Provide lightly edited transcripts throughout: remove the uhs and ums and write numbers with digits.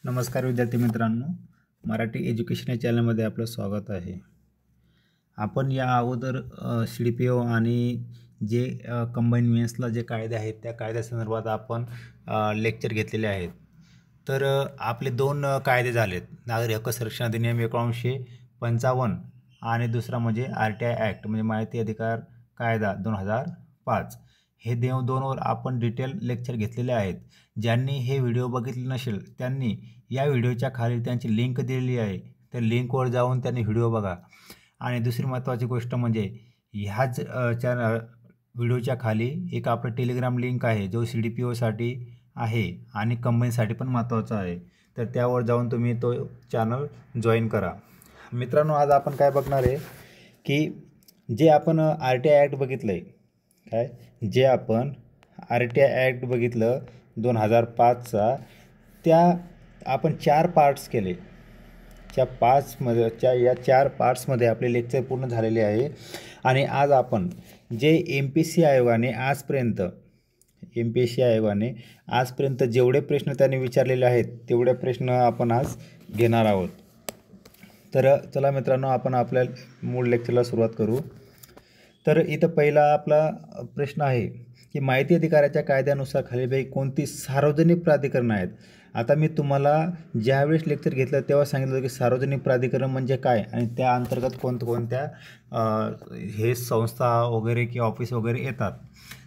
नमस्कार विद्यार्थी मित्रांनो, मराठी एज्युकेशन या चॅनलमध्ये आपलं स्वागत आहे. आपण या अगोदर CDPO आणि जे कंबाईन मेन्सला जे कायदे आहेत त्या कायद्यासंदर्भात आपण लेक्चर घेतलेले आहेत. तर आपले दोन कायदे झालेत, नागरिक हक्क संरक्षण अधिनियम 1955 आणि दुसरा म्हणजे RTI ॲक्ट म्हणजे माहिती अधिकार कायदा 2005. हे दोनवर आपण डिटेल लेक्चर घेतलेले आहेत. ज्यांनी हे व्हिडिओ बघितले नसेल त्यांनी या व्हिडिओच्या खाली त्यांची लिंक दिलेली आहे, त्या लिंकवर जाऊन त्यांनी व्हिडिओ बघा. आणि दुसरी महत्त्वाची गोष्ट म्हणजे ह्याच व्हिडिओच्या खाली एक आपलं टेलिग्राम लिंक आहे जो CDPOसाठी आहे आणि कंबाईनसाठी पण महत्त्वाचा आहे. तर त्यावर जाऊन तुम्ही तो चॅनल जॉईन करा. मित्रांनो, आज आपण काय बघणार आहे की जे आपण RTI ॲक्ट बघितलं आहे, जे आपण RTI ॲक्ट बघितलं 2005चा, त्या आपण 4 पार्ट्स केले. या 4 पार्ट्समध्ये आपले लेक्चर पूर्ण झालेले आहे. आणि आज आपण जे MPSC आयोगाने आजपर्यंत जेवढे प्रश्न त्यांनी विचारलेले आहेत तेवढे प्रश्न आपण आज घेणार आहोत. तर चला मित्रांनो, आपण आपल्या मूळ लेक्चरला सुरुवात करू. तर इथं पहिला आपला प्रश्न आहे की माहिती अधिकाराच्या कायद्यानुसार खालीलपैकी कोणती सार्वजनिक प्राधिकरण आहेत. आता मी तुम्हाला ज्यावेळेस लेक्चर घेतलं तेव्हा सांगितलं की सार्वजनिक प्राधिकरण म्हणजे काय आणि त्या अंतर्गत कोणत्या हे संस्था वगैरे किंवा ऑफिस वगैरे येतात.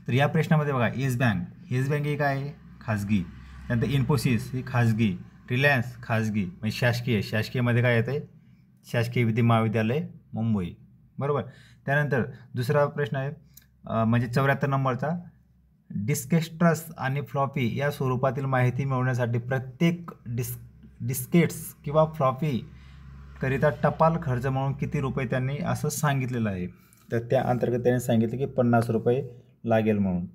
तर या प्रश्नामध्ये बघा, येस बँक ही काय आहे? खाजगी. त्यानंतर इन्फोसिस ही खाजगी, रिलायन्स खाजगी म्हणजे शासकीयमध्ये काय येतं आहे? शासकीय विधी महाविद्यालय मुंबई, बरोबर. त्यानंतर दुसरा प्रश्न आहे म्हणजे 74 नंबरचा, डिस्केट्स आणि फ्लॉपी या स्वरूपातील माहिती मिळवण्यासाठी प्रत्येक डिस्केट्स किंवा फ्लॉपी करिता टपाल खर्च म्हणून किती रुपये त्यांनी असं सांगितलेलं आहे. तर त्या अंतर्गत त्यांनी सांगितलं की 50 रुपये लागेल म्हणून.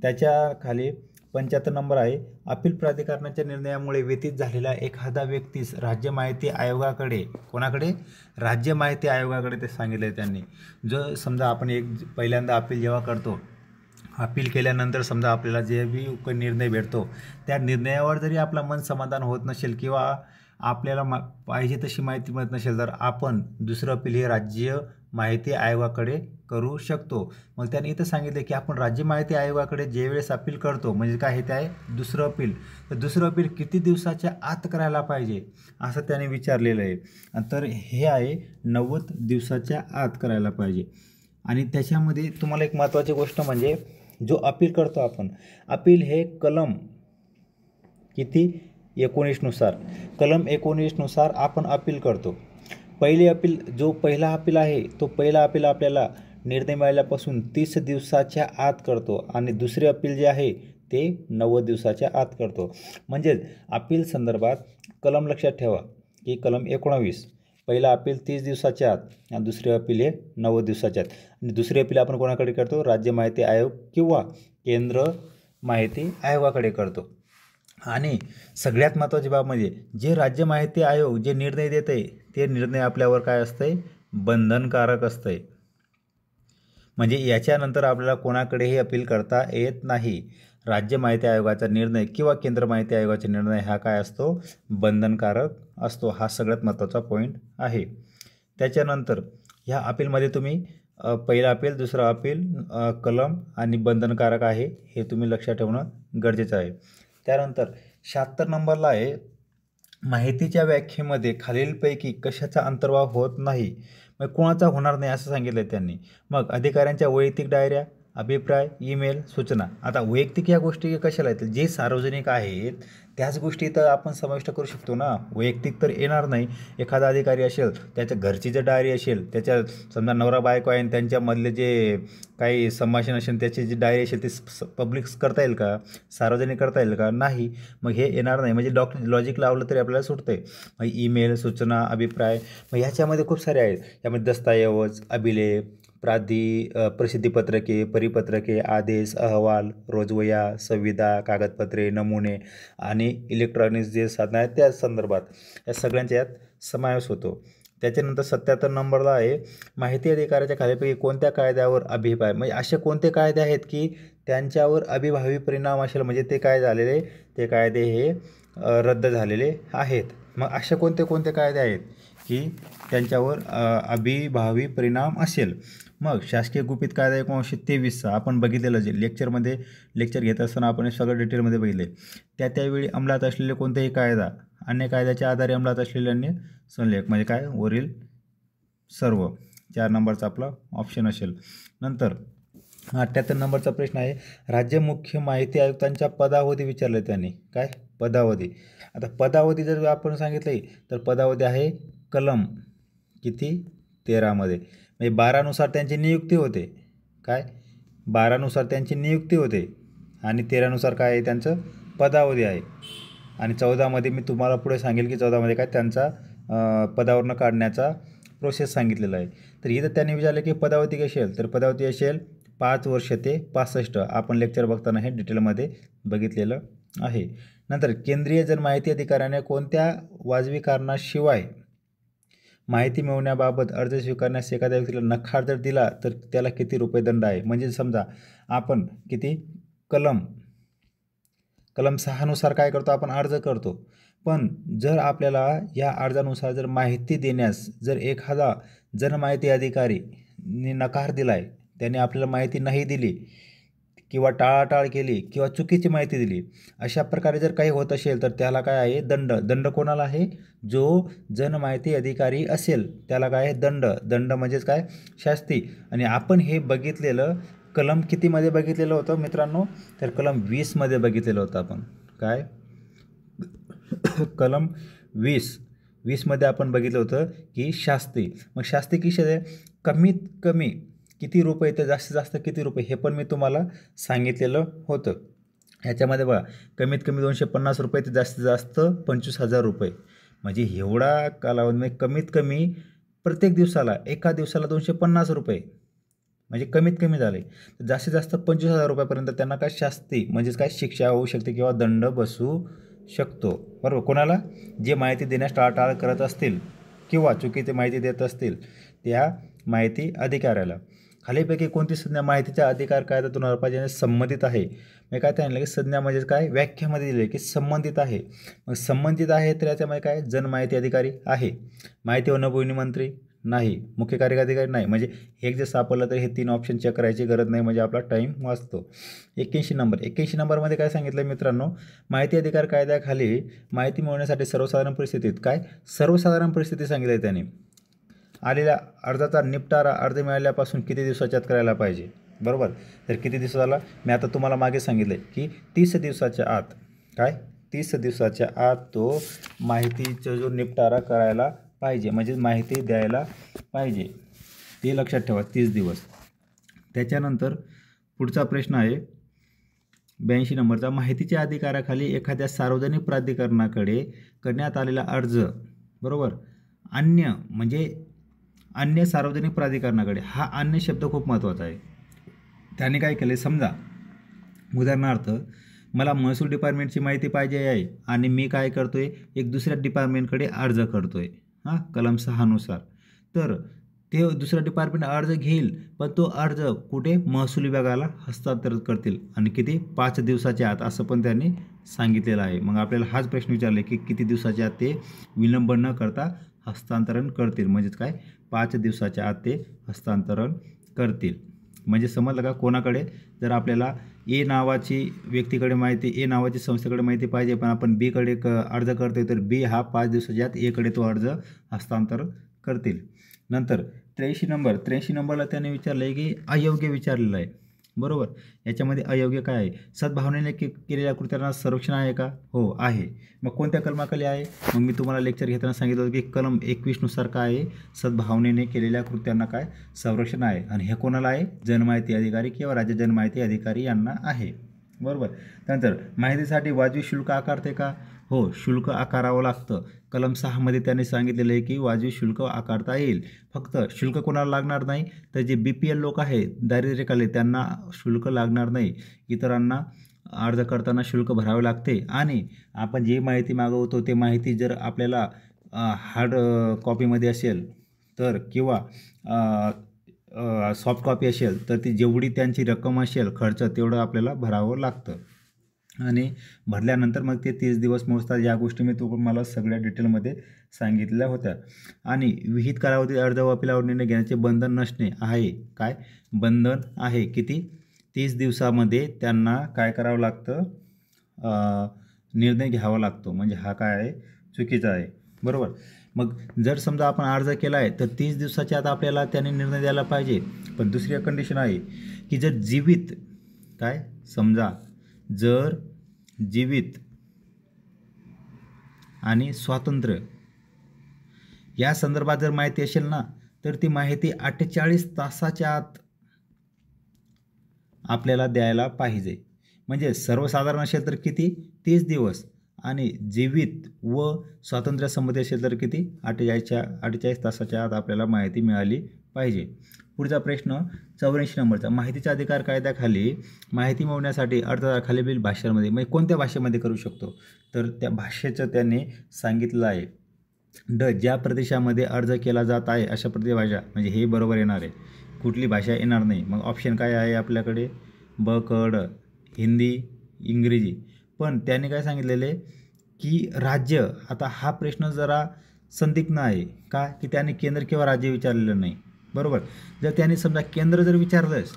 त्याच्या खाली 75 नंबर आहे, अपील प्राधिकरणाच्या निर्णयामुळे व्यतीत झालेला एखादा व्यक्तीस राज्य माहिती आयोगाकडे, कोणाकडे? राज्य माहिती आयोगाकडे ते सांगितलं आहे त्यांनी. जो समजा आपण पहिल्यांदा अपील जेव्हा करतो, अपील केल्यानंतर समजा आपल्याला जे बी निर्णय भेटतो त्या निर्णयावर जरी आपला मन समाधान होत नसेल किंवा आपल्याला पाहिजे तशी माहिती मिळत नसेल तर आपण दुसरं अपील हे राज्य माहिती आयोगाकडे करू शकतो. मग त्यांनी इथं सांगितलं की आपण राज्य माहिती आयोगाकडे ज्यावेळेस अपील करतो म्हणजे काय आहे, ते आहे दुसरं अपील. तर दुसरं अपील किती दिवसाच्या आत करायला पाहिजे असं त्याने विचारलेलं आहे. तर हे आहे 90 दिवसाच्या आत करायला पाहिजे. आणि त्याच्यामध्ये तुम्हाला एक महत्त्वाची गोष्ट म्हणजे जो अपील करतो आपण, अपील हे कलम किती 19 नुसार, कलम 19 नुसार आपण अपील करतो. पहिला अपील आहे तो पहिला अपील आपल्याला निर्णय मिळाल्यापासून 30 दिवसाच्या आत करतो आणि दुसरे अपील जे आहे ते 90 दिवसाच्या आत करतो. म्हणजेच अपील संदर्भात कलम लक्षात ठेवा की कलम 19, पहिला अपील 30 दिवसाच्या आत आणि दुसरे अपील हे 90 दिवसाच्या आत. आणि दुसरे अपील आपण कोणाकडे करतो? राज्य माहिती आयोग किंवा केंद्र माहिती आयोगाकडे करतो. आणि सगळ्यात महत्त्वाची बाब म्हणजे जे राज्य माहिती आयोग जे निर्णय देत आहे ते निर्णय आपल्यावर काय असतंय? बंधनकारक असतंय. म्हणजे याच्यानंतर आपल्याला कोणाकडेही अपील करता येत नाही. राज्य माहिती आयोगाचा निर्णय किंवा केंद्र माहिती आयोगाचा निर्णय हा काय असतो? बंधनकारक असतो. हा सगळ्यात महत्त्वाचा पॉईंट आहे. त्याच्यानंतर ह्या अपीलमध्ये तुम्ही पहिला अपील, दुसरा अपील, कलम आणि बंधनकारक आहे हे तुम्ही लक्षात ठेवणं गरजेचं आहे. त्यानंतर 76 नंबरला आहे, माहितीच्या व्याख्येमध्ये खालीलपैकी कशाचा अंतर्भाव होत नाही. मग कोणाचा होणार नाही असं सांगितलं आहे त्यांनी. मग अधिकाऱ्यांच्या वैयक्तिक डायऱ्या, अभिप्राय, ईमेल, सूचना. आता वैयक्तिक या गोष्टी कशाला येतील? जे सार्वजनिक आहेत त्याच गोष्टी तर आपण समाविष्ट करू शकतो ना. वैयक्तिक तर येणार नाही. एखादा अधिकारी असेल त्याच्या घरची जर डायरी असेल, त्याच्या समजा नवरा बायको आहे आणि त्यांच्यामधले जे काही संभाषण असेल त्याची जी डायरी असेल ती पब्लिक करता येईल का? सार्वजनिक करता येईल का? नाही. मग हे येणार नाही. म्हणजे लॉजिक लावलं तरी आपल्याला सुटतं आहे. मग ईमेल, सूचना, अभिप्राय, मग ह्याच्यामध्ये खूप सारे आहेत. त्यामध्ये दस्तऐवज, अभिलेख, प्रसिद्धीपत्रके, परिपत्रके, आदेश, अहवाल, रोजवह्या, संविदा, कागदपत्रे, नमुने आणि इलेक्ट्रॉनिक्स जे साधनं आहेत त्या संदर्भात या सगळ्यांच्या यात समावेश होतो. त्याच्यानंतर 77 नंबरला आहे माहिती अधिकाराच्या खालीपैकी कोणत्या कायद्यावर अभिप्राय, म्हणजे असे कोणते कायदे आहेत की त्यांच्यावर अविभावी परिणाम असेल, म्हणजे ते काय झालेले, ते कायदे हे रद्द झालेले आहेत. मग असे कोणते कोणते कायदे आहेत की त्यांच्यावर अविभावी परिणाम असेल. मग शासकीय गुपित कायदा 1923चा आपण बघितलेलं, जे लेक्चर घेत असताना आपण हे सगळं डिटेलमध्ये बघितले. त्यावेळी अंमलात असलेले कोणतेही कायदा अन्य कायद्याच्या आधारे अंमलात असलेले अन्य संलेख, म्हणजे काय, वरील सर्व. 4 नंबरचा आपला ऑप्शन असेल. नंतर 78 नंबरचा प्रश्न आहे राज्य मुख्य माहिती आयुक्तांच्या पदावधी विचारले त्यांनी. काय पदावधी? आता पदावधी जर आपण सांगितले तर पदावधी आहे कलम किती 13मध्ये, म्हणजे 12नुसार त्यांची नियुक्ती होते. काय 12नुसार त्यांची नियुक्ती होते आणि 13नुसार काय आहे त्यांचं पदावधी आहे. आणि 14मध्ये मी तुम्हाला पुढे सांगेल की 14मध्ये काय त्यांचा पदावरनं काढण्याचा प्रोसेस सांगितलेला आहे. तर इथं त्यांनी विचारलं की पदावधी कशी असेल, तर पदावधी असेल 5 वर्ष ते 65. आपण लेक्चर बघताना हे डिटेलमध्ये बघितलेलं आहे. नंतर केंद्रीय जनमाहिती अधिकाऱ्याने कोणत्या वाजवी कारणाशिवाय माहिती मिळवण्याबाबत अर्ज स्वीकारण्यास एखाद्या व्यक्तीला नकार जर दिला तर त्याला किती रुपये दंड आहे. म्हणजे समजा आपण किती कलम 6नुसार काय करतो, आपण अर्ज करतो, पण जर आपल्याला या अर्जानुसार जर माहिती देण्यास जर एखादा जनमाहिती अधिकारीने नकार दिला आहे, त्याने आपल्याला माहिती नाही दिली किंवा टाळाटाळ केली किंवा चुकीची माहिती दिली, अशा प्रकारे जर काही होत असेल तर त्याला काय आहे दंड कोणाला आहे, जो जनमाहिती अधिकारी असेल त्याला काय आहे दंड म्हणजेच काय शास्ती. आणि आपण हे बघितलेलं कलम कितीमध्ये बघितलेलं होतं मित्रांनो, तर कलम 20मध्ये बघितलेलं होतं आपण. काय कलम 20मध्ये आपण बघितलं होतं की शास्ती. मग शास्ती किती आहे, कमीत कमी किती रुपये तर जास्तीत जास्त किती रुपये हे पण मी तुम्हाला सांगितलेलं होतं. ह्याच्यामध्ये बघा कमीत कमी 250 रुपये ते जास्तीत जास्त 25,000 रुपये, म्हणजे एवढा कालावधीमध्ये कमीत कमी प्रत्येक दिवसाला एका दिवसाला 250 रुपये म्हणजे कमीत कमी झाले. तर जास्तीत जास्त 25,000 रुपयापर्यंत त्यांना काय शास्ती म्हणजेच काय शिक्षा होऊ शकते किंवा दंड बसू शकतो. बरोबर. कोणाला, जे माहिती देण्यास टाळाटाळ करत असतील किंवा चुकीची माहिती देत असतील त्या माहिती अधिकाऱ्याला. खालीपैकी कोणती संज्ञा माहितीच्या अधिकार कायद्यातून अल्पपणे संबंधित आहे. मग काय सांगितलं की संज्ञा म्हणजेच काय व्याख्यामध्ये दिले की संबंधित आहे. मग संबंधित आहे तर याच्यामध्ये काय जनमाहिती अधिकारी आहे, माहिती व नभोवाणी मंत्री नाही, मुख्य कार्यकारी अधिकारी नाही. म्हणजे एक जर सापडलं तर हे 3 ऑप्शन चेक करायची गरज नाही, म्हणजे आपला टाईम वाचतो. 81 नंबरमध्ये काय सांगितलं मित्रांनो, माहिती अधिकार कायद्याखाली माहिती मिळवण्यासाठी सर्वसाधारण परिस्थितीत काय सर्वसाधारण परिस्थिती सांगितली आहे त्यांनी. आलेल्या अर्जाचा निपटारा अर्ज मिळाल्यापासून किती दिवसाच्या आत करायला पाहिजे. बरोबर. तर किती दिवसाला मी आता तुम्हाला मागे सांगितले की 30 दिवसाच्या आत, काय 30 दिवसाच्या आत तो माहितीचा जो निपटारा करायला पाहिजे, म्हणजे माहिती द्यायला पाहिजे. ते लक्षात ठेवा 30 दिवस. त्याच्यानंतर पुढचा प्रश्न आहे 82 नंबरचा, माहितीच्या अधिकाराखाली एखाद्या सार्वजनिक प्राधिकरणाकडे करण्यात आलेला अर्ज. बरोबर. अन्य सार्वजनिक प्राधिकरणाकडे, हा अन्य शब्द खूप महत्त्वाचा आहे. त्याने काय केले, समजा उदाहरणार्थ मला महसूल डिपार्टमेंटची माहिती पाहिजे आहे आणि मी काय करतोय एक दुसऱ्या डिपार्टमेंटकडे अर्ज करतोय कलम 6नुसार, तर ते दुसरा डिपार्टमेंट अर्ज घेईल पण तो अर्ज कुठे महसूल विभागाला हस्तांतरित करतील आणि किती 5 दिवसाच्या आत असं पण त्यांनी सांगितलेलं आहे. मग आपल्याला हाच प्रश्न विचारला की किती दिवसाच्या आत ते विलंब न करता हस्तांतरण करतील, म्हणजेच काय 5 दिवसाच्या आत ते हस्तांतरण करतील. म्हणजे समजलं का, कोणाकडे जर आपल्याला ए नावाची व्यक्तीकडे माहिती, ए नावाची संस्थेकडे माहिती पाहिजे पण आपण बीकडे अर्ज करतोय तर बी हा 5 दिवसाच्या आत एकडे तो अर्ज हस्तांतर करतील. नंतर 83 नंबरला त्याने विचारलं आहे की अयोग्य विचारलेलं आहे. बरोबर. याच्यामध्ये अयोग्य काय आहे, सद्भावनेने केलेल्या कृत्यांना संरक्षण आहे का, हो आहे. मग कोणत्या कलमाखाली आहे, मग मी तुम्हाला लेक्चर घेताना सांगितलं होतं की कलम 21नुसार काय आहे, सद्भावनेने केलेल्या कृत्यांना काय संरक्षण आहे. आणि हे कोणाला आहे, जनमाहिती अधिकारी किंवा राज्य जनमाहिती अधिकारी यांना आहे. बरोबर. त्यानंतर माहितीसाठी वाजवी शुल्क आकारते का, हो शुल्क आकारावं लागतं. कलम 6मध्ये त्यांनी सांगितलेलं आहे की वाजवी शुल्क आकारता येईल. फक्त शुल्क कोणाला लागणार नाही, तर जे BPL लोक आहेत दारिद्र्यरेखाखाली त्यांना शुल्क लागणार नाही. इतरांना अर्ज करताना शुल्क भरावे लागते. आणि आपण जे माहिती मागवतो ते माहिती जर आपल्याला हार्ड कॉपीमध्ये असेल तर किंवा सॉफ्ट कॉपी असेल तर ती जेवढी त्यांची रक्कम असेल खर्च तेवढं आपल्याला भरावं लागतं आणि भरल्यानंतर मग ते 30 दिवस मोजतात. या गोष्टी मी तुम्हाला सगळ्या डिटेलमध्ये सांगितलेल्या होत्या. आणि विहित कालावधीत अर्ज व अपिलावर निर्णय घेण्याचे बंधन नसणे आहे. काय बंधन आहे? किती? 30 दिवसामध्ये त्यांना काय करावं लागतं? निर्णय घ्यावा लागतो. म्हणजे हा काय आहे? चुकीचा आहे. बरोबर. मग जर समजा आपण अर्ज केला आहे तर 30 दिवसाच्या आत आपल्याला त्याने निर्णय द्यायला पाहिजे. पण दुसरी एक कंडिशन आहे की जर जीवित काय समजा जर जीवित आणि स्वातंत्र्य या संदर्भात जर माहिती असेल ना तर ती माहिती 48 तासाच्या आत आपल्याला द्यायला पाहिजे. म्हणजे सर्वसाधारण असेल तर किती? 30 दिवस आणि जीवित व स्वातंत्र्य संबंधी असेल तर किती? 48 तासाच्या आत आपल्याला माहिती मिळाली पाहिजे. पुढचा प्रश्न 84 नंबरचा. माहितीचा अधिकार कायद्याखाली माहिती मिळवण्यासाठी अर्जदार खालील भाषांमध्ये म्हणजे कोणत्या भाषेमध्ये करू शकतो? तर त्या भाषेचं त्याने सांगितलं आहे. ज्या प्रदेशामध्ये अर्ज केला जात आहे अशा प्रदेश भाषा म्हणजे हे बरोबर येणार आहे. कुठली भाषा येणार नाही. मग ऑप्शन काय आहे आपल्याकडे? ब, क, ड. हिंदी, इंग्रजी. पण त्याने काय सांगितलेले की राज्य. आता हा प्रश्न जरा संदिग्ध आहे का की त्याने केंद्र किंवा राज्य विचारलेलं नाही. बरोबर. जर त्याने समजा केंद्र जर विचारलंच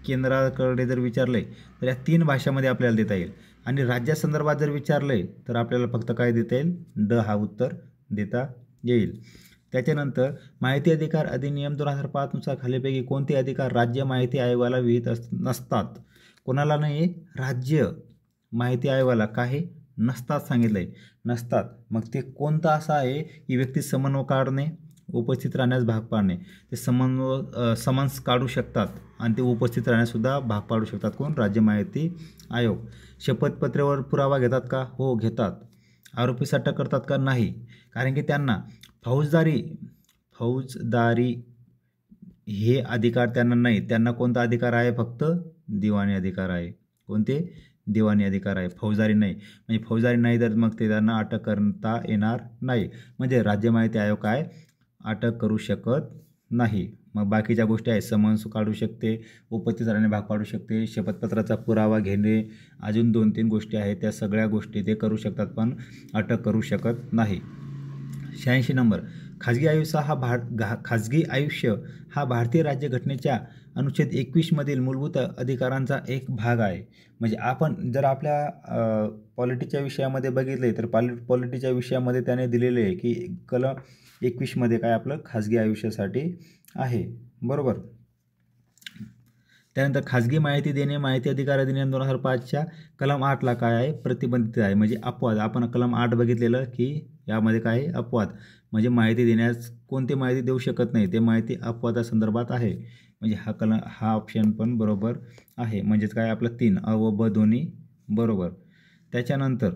केंद्राकडे जर विचारले तर या 3 भाषामध्ये आपल्याला देता येईल आणि राज्यासंदर्भात जर विचारले तर आपल्याला फक्त काय देता येईल? ड हा उत्तर देता येईल. त्याच्यानंतर माहिती अधिकार अधिनियम 2005 नुसार खालीलपैकी कोणते अधिकार राज्य माहिती आयोगाला विहित नसतात? कोणाला नाही? राज्य माहिती आयोगाला काही नसतात सांगितलंय. नसतात. मग ते कोणतं असं आहे की व्यक्ती समन्वय काढणे, उपस्थित राहण्यास भाग पाडणे. ते समन्स काढू शकतात आणि ते उपस्थित राहण्यासुद्धा भाग पाडू शकतात. कोण? राज्य माहिती आयोग. शपथपत्रावर पुरावा घेतात का? हो घेतात. आरोपीस अटक करतात का? नाही. कारण की त्यांना फौजदारी हे अधिकार त्यांना नाही. त्यांना कोणता अधिकार आहे? फक्त दिवाणी अधिकार आहे. कोणते? दिवाणी अधिकार आहे. फौजदारी नाही. म्हणजे फौजदारी नाही तर मग ते त्यांना अटक करता येणार नाही. म्हणजे राज्य माहिती आयोग काय अटक करू शकत नाही. मग बाकीच्या गोष्टी आहेत. समन्स काढू शकते, उपस्थित राहणे भाग पाडू शकते, शपथपत्राचा पुरावा घेणे, अजून 2-3 गोष्टी आहेत. त्या सगळ्या गोष्टी ते करू शकतात पण अटक करू शकत नाही. 86 नंबर. खाजगी आयुष्य हा भारतीय राज्यघटनेच्या अनुच्छेद 21 मधील मूलभूत अधिकारांचा एक भाग आहे. म्हणजे आपण जर आपल्या पॉलिटीच्या विषयामध्ये बघितले तर पॉलिटीच्या विषयामध्ये त्याने दिलेले आहे की कलम 21 मध्ये काय आपलं खाजगी आयुष्यासाठी आहे. बरोबर. त्यानंतर खाजगी माहिती देणे माहिती अधिकार अधिनियम 2005च्या कलम 8ला काय आहे? प्रतिबंधित आहे. म्हणजे अपवाद. आपण कलम 8 बघितलेलं की यामध्ये काय आहे? अपवाद. म्हणजे माहिती देण्यास कोणती माहिती देऊ शकत नाही. ते माहिती अपवादासंदर्भात आहे. म्हणजे हा ऑप्शन पण बरोबर आहे. म्हणजेच काय आपलं 3 अ व ब दोन्ही बरोबर. त्याच्यानंतर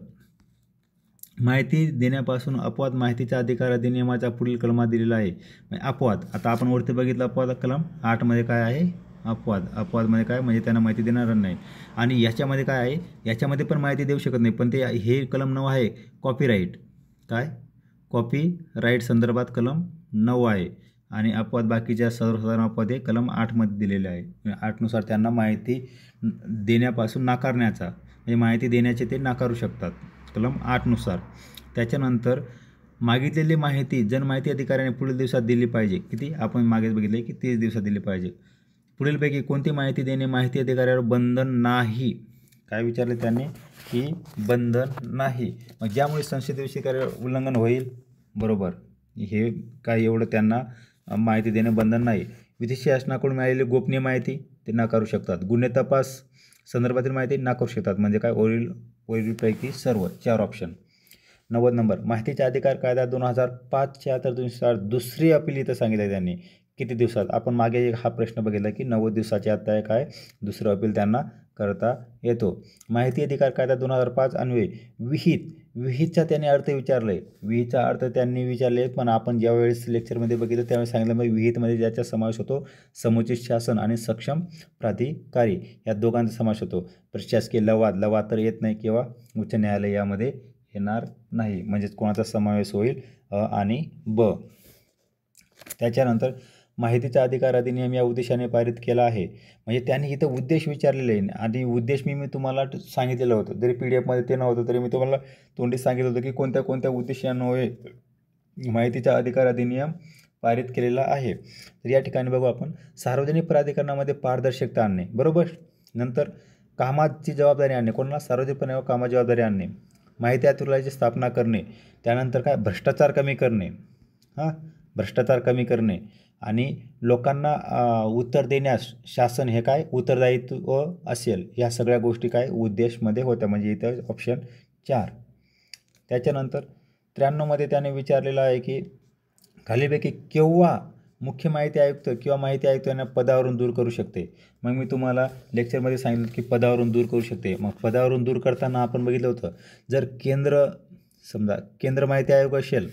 माहिती देण्यापासून अपवाद माहितीचा अधिकार अधिनियमाच्या पुढील कलमात दिलेला आहे. अपवाद. आता आपण वरती बघितलं अपवाद कलम 8 मध्ये काय आहे? अपवाद. अपवादमध्ये काय? म्हणजे त्यांना माहिती देणार नाही. आणि याच्यामध्ये काय आहे? याच्यामध्ये पण माहिती देऊ शकत नाही. पण ते हे कलम 9 आहे कॉपीराईट. काय? कॉपीराईट संदर्भात कलम 9 आहे. आणि अपवाद बाकीच्या सर्वसाधारण अपवाद हे कलम 8 मध्ये दिलेले आहे. 8 नुसार त्यांना माहिती देण्यापासून नाकारण्याचा म्हणजे माहिती देण्याचे ते नाकारू शकतात कलम 8 नुसार. त्याच्यानंतर मागितलेली माहिती जनमाहिती अधिकाऱ्याने पुढील दिवसात दिली पाहिजे. किती? आपण मागेच बघितले की 30 दिवसात दिली पाहिजे. पुढीलपैकी कोणती माहिती देणे माहिती अधिकाऱ्यावर बंधन नाही? काय विचारले त्याने की बंधन नाही. मग ज्यामुळे संसदेविषयी कार्य उल्लंघन होईल. बरोबर. हे काय एवढं त्यांना माहिती देणे बंधन नाही. विदेशी शासनाकडून मिळालेली गोपनीय माहिती ते नाकारू शकतात. गुन्हे तपास संदर्भातील माहिती नाकारू शकतात. म्हणजे काय? वरीलपैकी सर्व 4 ऑप्शन. 90 नंबर. माहितीचा अधिकार कायदा 2005च्या तरतुदीनुसार दुसरी अपील इथं सांगितलं त्यांनी. किती दिवसात? आपण मागे हा प्रश्न बघितला की 90 दिवसाच्या आत काय दुसरं अपील त्यांना करता येतो. माहिती अधिकार कायदा 2005 अन्वये विहितचा त्यांनी अर्थ विचारले. विहितचा अर्थ त्यांनी विचारले पण आपण ज्यावेळेस लेक्चरमध्ये बघितलं त्यावेळेस सांगितलं मग विहितमध्ये ज्याचा समावेश होतो समुचित शासन आणि सक्षम प्राधिकारी या दोघांचा समावेश होतो. प्रशासकीय लवाद तर येत नाही किंवा उच्च न्यायालय यामध्ये येणार नाही, म्हणजेच कोणाचा समावेश होईल अ आणि ब. त्याच्यानंतर माहितीचा अधिकार अधिनियम या उद्देशाने पारित केला आहे, म्हणजे त्यांनी इथं उद्देश विचारलेले आहे आणि उद्देश मी तुम्हाला सांगितलेलं होतं, जरी PDF मध्ये ते नव्हतं तरी मी तुम्हाला तोंडी सांगितलं होतं की कोणत्या कोणत्या उद्देशान्वये माहितीचा अधिकार अधिनियम पारित केलेला आहे. तर या ठिकाणी बघू आपण, सार्वजनिक प्राधिकरणामध्ये पारदर्शकता आणणे, बरोबर. नंतर कामाची जबाबदारी आणणे, कोणाला सार्वजनिकपणे कामाची जबाबदारी आणणे, माहिती आयुक्तालयाची स्थापना करणे, त्यानंतर काय भ्रष्टाचार कमी करणे, भ्रष्टाचार कमी करणे आणि लोकांना उत्तर देण्यास शासन हे काय उत्तरदायित्व असेल, ह्या सगळ्या गोष्टी काय उद्देशमध्ये होत्या, म्हणजे इथं ऑप्शन 4. त्याच्यानंतर 93मध्ये त्याने विचारलेलं आहे की खालीलपैकी केव्हा मुख्य माहिती आयुक्त किंवा माहिती आयुक्त यांना पदावरून दूर करू शकते. मग मी तुम्हाला लेक्चरमध्ये सांगितलं की पदावरून दूर करू शकते. मग पदावरून दूर करताना आपण बघितलं होतं, जर समजा केंद्र माहिती आयोग असेल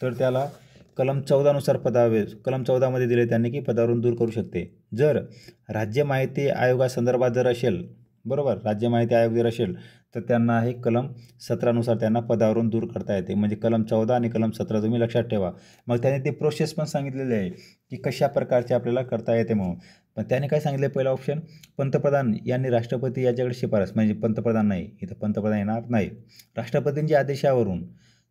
तर त्याला कलम 14नुसार कलम 14मध्ये दिले त्यांनी की पदावरून दूर करू शकते. जर राज्य माहिती आयोगासंदर्भात जर असेल, बरोबर, राज्य माहिती आयोग जर असेल तर त्यांना हे कलम 17नुसार त्यांना पदावरून दूर करता येते, म्हणजे कलम 14 आणि कलम 17 तुम्ही लक्षात ठेवा. मग त्याने ते प्रोसेस पण सांगितलेली आहे की कशा प्रकारचे आपल्याला करता येते म्हणून. पण त्याने काय सांगितलं, पहिला ऑप्शन पंतप्रधान यांनी राष्ट्रपती याच्याकडे शिफारस, म्हणजे पंतप्रधान नाही, इथं पंतप्रधान येणार नाही, राष्ट्रपतींच्या आदेशावरून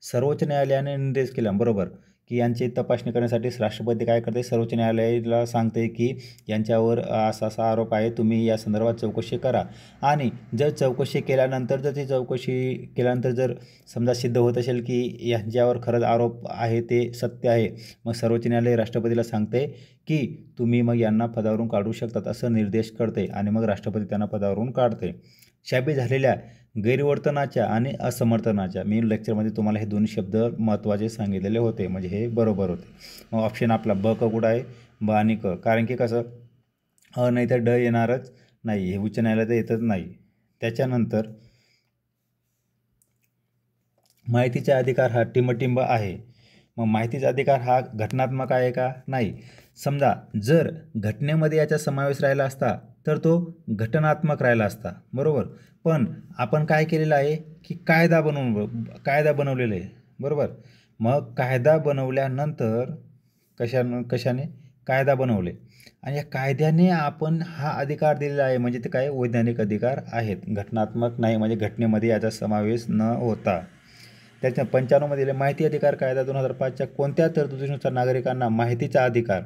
सर्वोच्च न्यायालयाने निर्देश केला, बरोबर, की यांची तपासणी करण्यासाठी राष्ट्रपती काय करते, सर्वोच्च न्यायालयाला सांगते की यांच्यावर असा असा आरोप आहे, तुम्ही या संदर्भात चौकशी करा. आणि जर चौकशी केल्यानंतर जर समजा सिद्ध होत असेल की यांच्यावर खरंच आरोप आहे, ते सत्य आहे, मग सर्वोच्च न्यायालय राष्ट्रपतीला सांगते की तुम्ही मग यांना पदावरून काढू शकतात, असं निर्देश करते आणि मग राष्ट्रपती त्यांना पदावरून काढते. शाबी झालेल्या गैरवर्तनाच्या आणि असमर्थनाच्या, मी लेक्चरमध्ये तुम्हाला हे दोन्ही शब्द महत्त्वाचे सांगितलेले होते, म्हणजे हे बरोबर होते. मग ऑप्शन आपला ब क कुठं आहे, ब आणि क, कारण की कसं नाही तर ड येणारच नाही, हे उच्च न्यायालयात येतच नाही. त्याच्यानंतर माहितीचा अधिकार हा टिंबटिंब आहे. मग माहितीचा अधिकार हा घटनात्मक आहे का, नाही. समजा जर घटनेमध्ये याचा समावेश राहिला असता तर तो घटनात्मक राहिला असता, बरोबर. पण आपण काय केलेलं आहे की कायदा बनवलेला आहे, बरोबर. मग कायदा बनवल्यानंतर कशाने कायदा बनवले आणि या कायद्याने आपण हा अधिकार दिलेला आहे, म्हणजे ते काय वैधानिक अधिकार आहेत, घटनात्मक नाही, म्हणजे घटनेमध्ये याचा समावेश न होता. त्याच्या 95मध्ये माहिती अधिकार कायदा 2005च्या कोणत्या तरतुदीनुसार नागरिकांना माहितीचा अधिकार.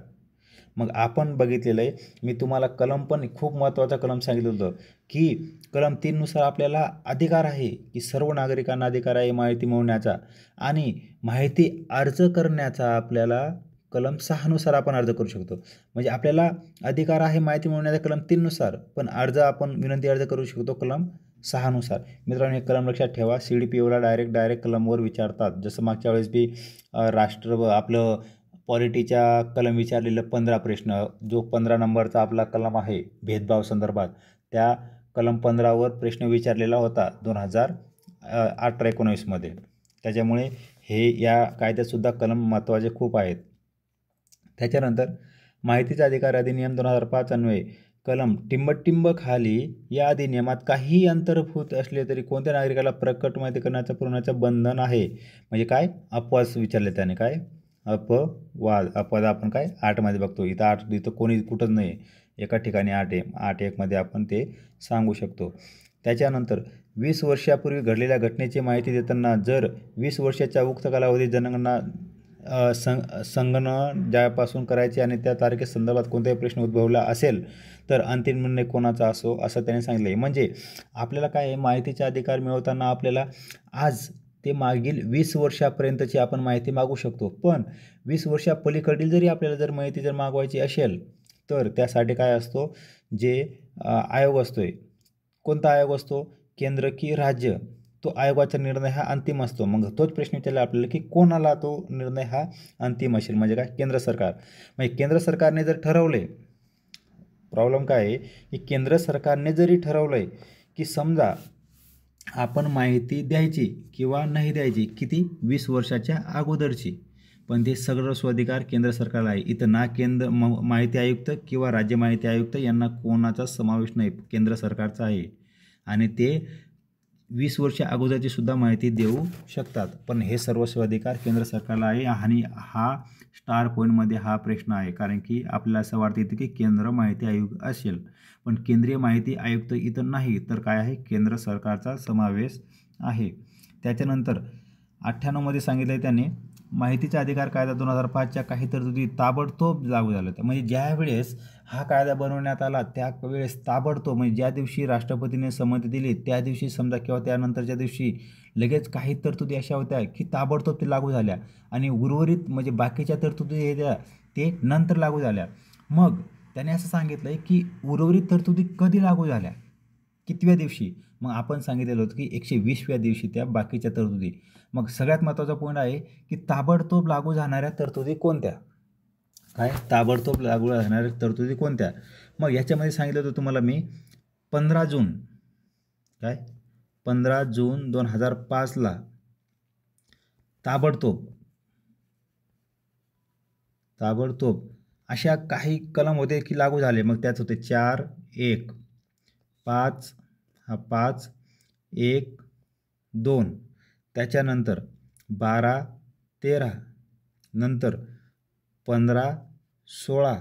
मग आपण बघितलेलं आहे, मी तुम्हाला कलम पण खूप महत्त्वाचा कलम सांगितलं होतं की कलम 3नुसार आपल्याला अधिकार आहे की सर्व नागरिकांना अधिकार आहे माहिती मिळवण्याचा, आणि माहिती अर्ज करण्याचा आपल्याला कलम 6नुसार आपण अर्ज करू शकतो. म्हणजे आपल्याला अधिकार आहे माहिती मिळवण्याचा कलम 3नुसार, पण आपण विनंती अर्ज करू शकतो कलम 6नुसार. मित्रांनो, हे कलम लक्षात ठेवा, CDPOला डायरेक्ट कलमवर विचारतात. जसं मागच्या वेळेस बी आपलं पॉलिटीच्या कलम विचारलेलं 15 प्रश्न, जो 15 नंबरचा आपला कलम आहे भेदभाव संदर्भात, त्या कलम 15वर प्रश्न विचारलेला होता 2018-19मध्ये. त्याच्यामुळे हे या कायद्यातसुद्धा कलम महत्त्वाचे खूप आहेत. त्याच्यानंतर माहितीचा अधिकार अधिनियम 2005 अन्वये कलम टिंबटिंब खाली या अधिनियमात काहीही अंतर्भूत असले तरी कोणत्या नागरिकाला प्रकट माहिती पुरवण्याचं बंधन आहे. म्हणजे काय अपवाद विचारले त्याने, काय अपवाद आपण काय 8मध्ये बघतो, इथं कोणी कुठंच नाही, एका ठिकाणी 8.1मध्ये आपण ते सांगू शकतो. त्याच्यानंतर 20 वर्षापूर्वी घडलेल्या घटनेची माहिती देताना जर 20 वर्षाच्या उक्त कालावधी जनगणना संगणन ज्यापासून करायचे आणि त्या तारखेसंदर्भात कोणताही प्रश्न उद्भवला असेल तर अंतिम निर्णय कोणाचा असो, असं त्याने सांगितलं आहे. म्हणजे आपल्याला काय आहे, माहितीचा अधिकार मिळवताना आपल्याला आज ते मागील 20 वर्षापर्यंतची आपण माहिती मागू शकतो, पण 20 वर्षापलीकडील जरी आपल्याला जर माहिती जर मागवायची असेल तर त्यासाठी काय असतो, जे आयोग असतोय, कोणता आयोग असतो, केंद्र की राज्य, तो आयोगाचा निर्णय हा अंतिम असतो. मग तोच प्रश्न विचारला आपल्याला की कोणाला तो निर्णय हा अंतिम असेल, म्हणजे काय केंद्र सरकार. म्हणजे केंद्र सरकारने जर ठरवले, प्रॉब्लेम काय आहे की केंद्र सरकारने जरी ठरवलं आहे की समजा आपण माहिती द्यायची किंवा नाही द्यायची, किती 20 वर्षाच्या अगोदरची, पण ते सगळं स्वाधिकार केंद्र सरकारला आहे. इथं ना माहिती आयुक्त किंवा राज्य माहिती आयुक्त यांना कोणाचा समावेश नाही, केंद्र सरकारचा आहे. आणि ते 20 वर्ष अगोदरची सुद्धा माहिती देऊ शकतात. पण हे सर्वस्व अधिकार केंद्र सरकारला आहे आणि हा स्टार पॉईंटमध्ये हा प्रश्न आहे, कारण की आपल्याला असं वाटतं इथं की केंद्र माहिती आयोग असेल, पण केंद्रीय माहिती आयुक्त इथं नाही, तर काय आहे, केंद्र सरकारचा समावेश आहे. त्याच्यानंतर 98मध्ये सांगितलं आहे त्याने, माहितीचा अधिकार कायदा 2005च्या काही तरतुदी ताबडतोब लागू झाल्या. म्हणजे ज्या वेळेस हा कायदा बनवण्यात आला त्यावेळेस ताबडतोब, म्हणजे ज्या दिवशी राष्ट्रपतीने संमती दिली त्या दिवशी समजा किंवा त्यानंतरच्या दिवशी लगेच काही तरतुदी अशा होत्या की ताबडतोब ते लागू झाल्या आणि उर्वरित म्हणजे बाकीच्या तरतुदी होत्या ते नंतर लागू झाल्या. मग त्याने असं सांगितलं आहे की उर्वरित तरतुदी कधी लागू झाल्या, कितव्या दिवशी. मग आपण सांगितलेलं होतं की 120व्या दिवशी त्या बाकीच्या तरतुदी. मग सगळ्यात महत्त्वाचा पॉईंट आहे की ताबडतोब लागू जाणाऱ्या तरतुदी कोणत्या, काय ताबडतोब लागू राहणाऱ्या तरतुदी कोणत्या. मग याच्यामध्ये सांगितलं होतं तुम्हाला मी 15 जून, काय 15 जून 2005ला ताबडतोब अशा काही कलम होते की लागू झाले. मग त्यात होते 4(1), 5(1)(2), त्याच्यानंतर 12(13), नंतर 15(16),